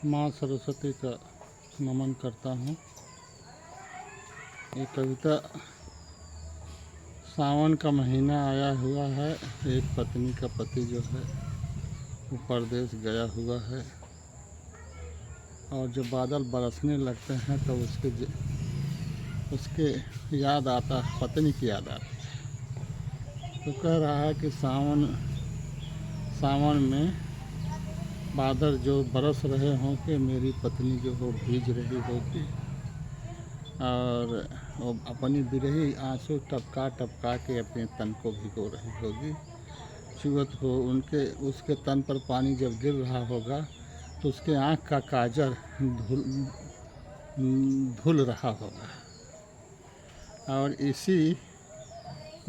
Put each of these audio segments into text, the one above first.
माँ सरस्वती का नमन करता हूँ। ये कविता सावन का महीना आया हुआ है। एक पत्नी का पति जो है वो परदेश गया हुआ है और जब बादल बरसने लगते हैं तो उसके याद आता है, पत्नी की याद आती है। तो कह रहा है कि सावन में बादल जो बरस रहे हों कि मेरी पत्नी जो हो भीग रही होगी और वो अपनी बिरही आंसू टपका टपका के अपने तन को भिगो रही होगी। चुवत हो उसके तन पर पानी जब गिर रहा होगा तो उसके आँख का काजल धुल रहा होगा। और इसी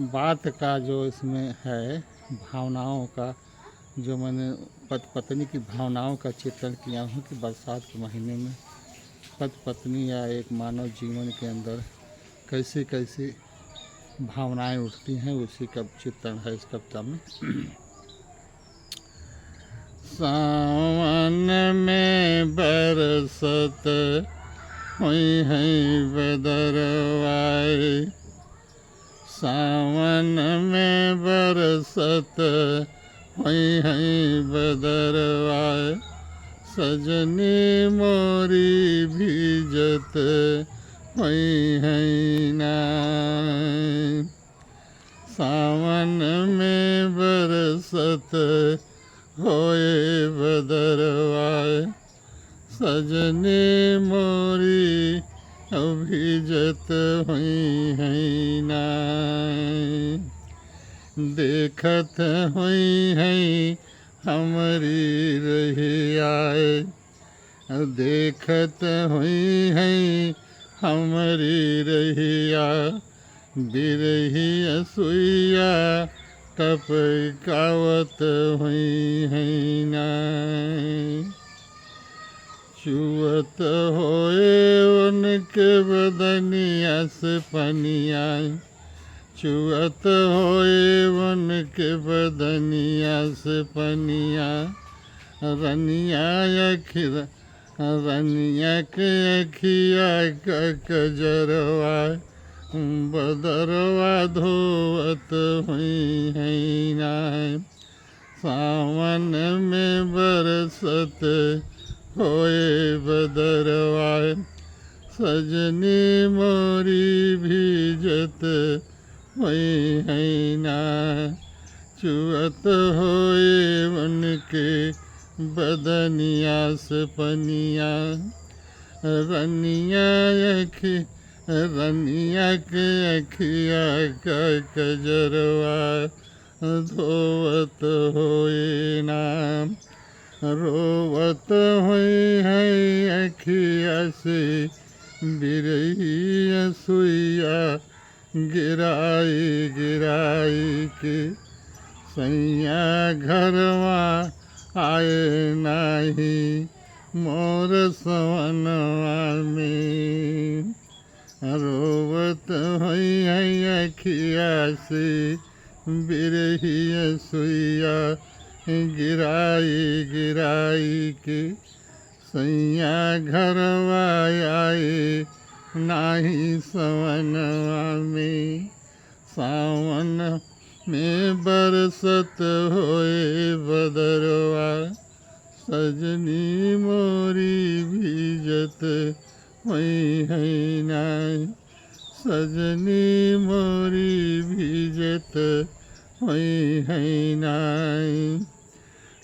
बात का जो इसमें है, भावनाओं का, जो मैंने पत्नी की भावनाओं का चित्रण किया हूँ कि बरसात के महीने में पति पत्नी या एक मानव जीवन के अंदर कैसी कैसी भावनाएं उठती हैं, उसी का चित्रण है इस कविता में। सावन में बरसत हुई है बदरवाए, सावन में बरसत हुई है बदरवाए, सजनी मोरी भीजत हुई है नाय। सावन में बरसत होए बदरवाए, सजनी मोरी भीजत हुई है नाय। देखत हुई है हमारी रहियाए, देखत हुई है हमारी रहिया, बिरही सुइया टपकावत हुई है नाय। चुवत होए उनके बदनिया से पनिया, चुवत होए उनके बदनिया से पनिया, रनिया के अखिया का कजरवा, बदरवा धोवत हुई है नाय। सावन में बरसत होए बदरवा, सजनी मोरी भीजत हुई है नाय। चुवत होए उनके बदनिया से पनिया, रनिया के अखिया का कजरवा धोवत होए नाम। रोवत हुई है अखिया से बिरही सुइया, गिराई गिराई के सैया घरवा आए नाही मोर सवनवा में। रोवत हुई है अखिया से बिरही सुइया, गिराई गिराई के सैया घरवा आए नाही सवनवा में। सावन में बरसत होए बदरवा, सजनी मोरी भीजत हुई है नाय। सजनी मोरी भीजत हुई है नाय।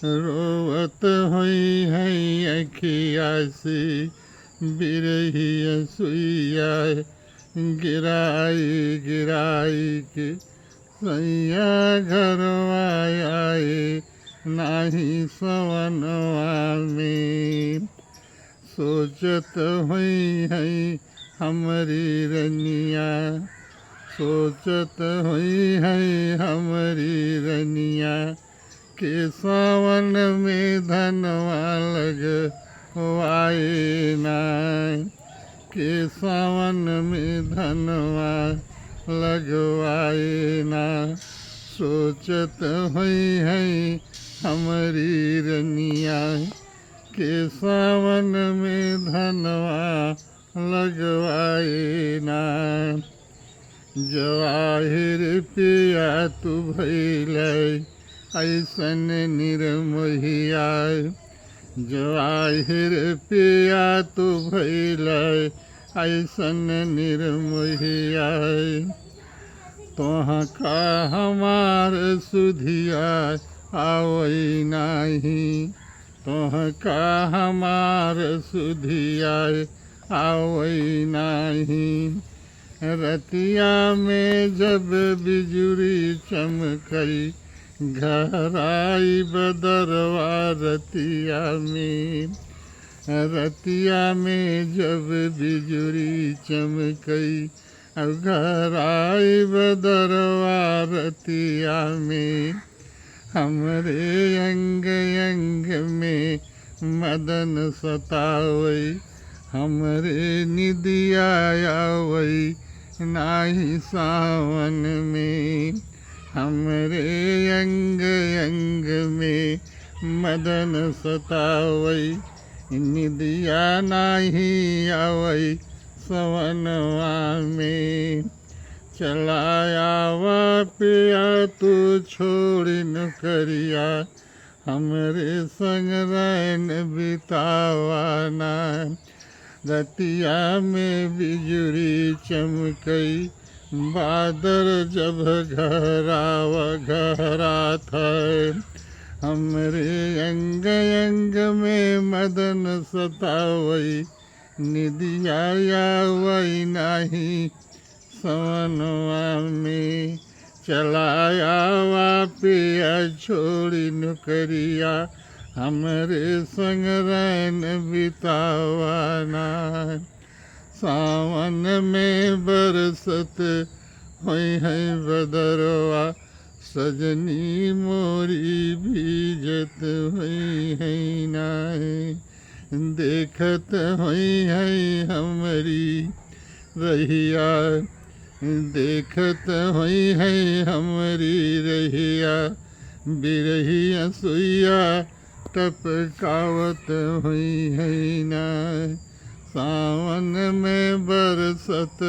रोवत हुई है अखिया से बिरही सुइया, गिराई गिराई के सैया घरवा आए नाही सवनवा में। सोचत हुई है हमारी रनिया, सोचत हुई है हमारी रनिया, के सावन में धनवा लगवाए नाय, के सावन में धनवा लगवाए ना। सोचत हुई है हमारी रनिया, के सावन में धनवा लगवाए ना। जवाहिर पिया तू भइल ऐसन निर्मोहिया। जवाहिर पिया तू भइल ऐसन निर्मोहिया। तोहाँ का हमार सुधिया आवई नाही। तोहाँ का हमार सुधिया आवई नाही। रतिया में जब बिजुरी चमकई घराई बदरवा रतिया में। रतिया में जब बिजुरी चमकई घराई बदरवा रतिया में। हमरे अंग अंग में मदन सतावई। हमरे निदिया आवई नाही सावन में। हमरे अंग अंग में मदन सतावई निदिया नाही आवई सवनवा में। चलायावा पिया तू छोड़ी नौकरिया। हमरे संग रैन बितावाना। रतिया में बिजुरी चमकई बादल जब घरावा घरात है। हमरे अंग अंग में मदन सतावई निदिया आवई नाही सवनवा में। चलायावा पिया छोड़ी नौकरिया। हमरे संग रैन बितावाना। सावन में बरसत होई है बदरवा। सजनी मोरी भीजत होई है नाय। देखत होई है हमरी रहिया। देखत होई है हमरी रहिया। बिरहिया सुइया टपकावत हुई है ना। सावन में बरसत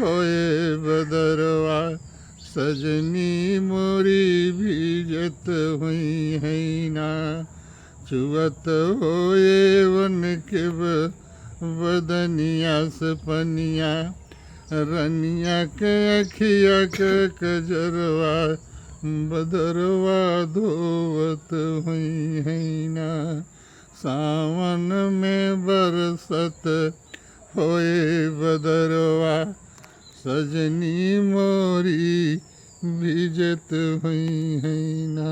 होए बदरवा। सजनी मोरी भीजत हुई है ना। चुवत होए वन के बदनिया से पनिया। रनिया के अखिया के कजरवा बदरवा धोवत हुई है ना। सावन में बरसत होए बदरवा। सजनी मोरी भीजत हुई है ना।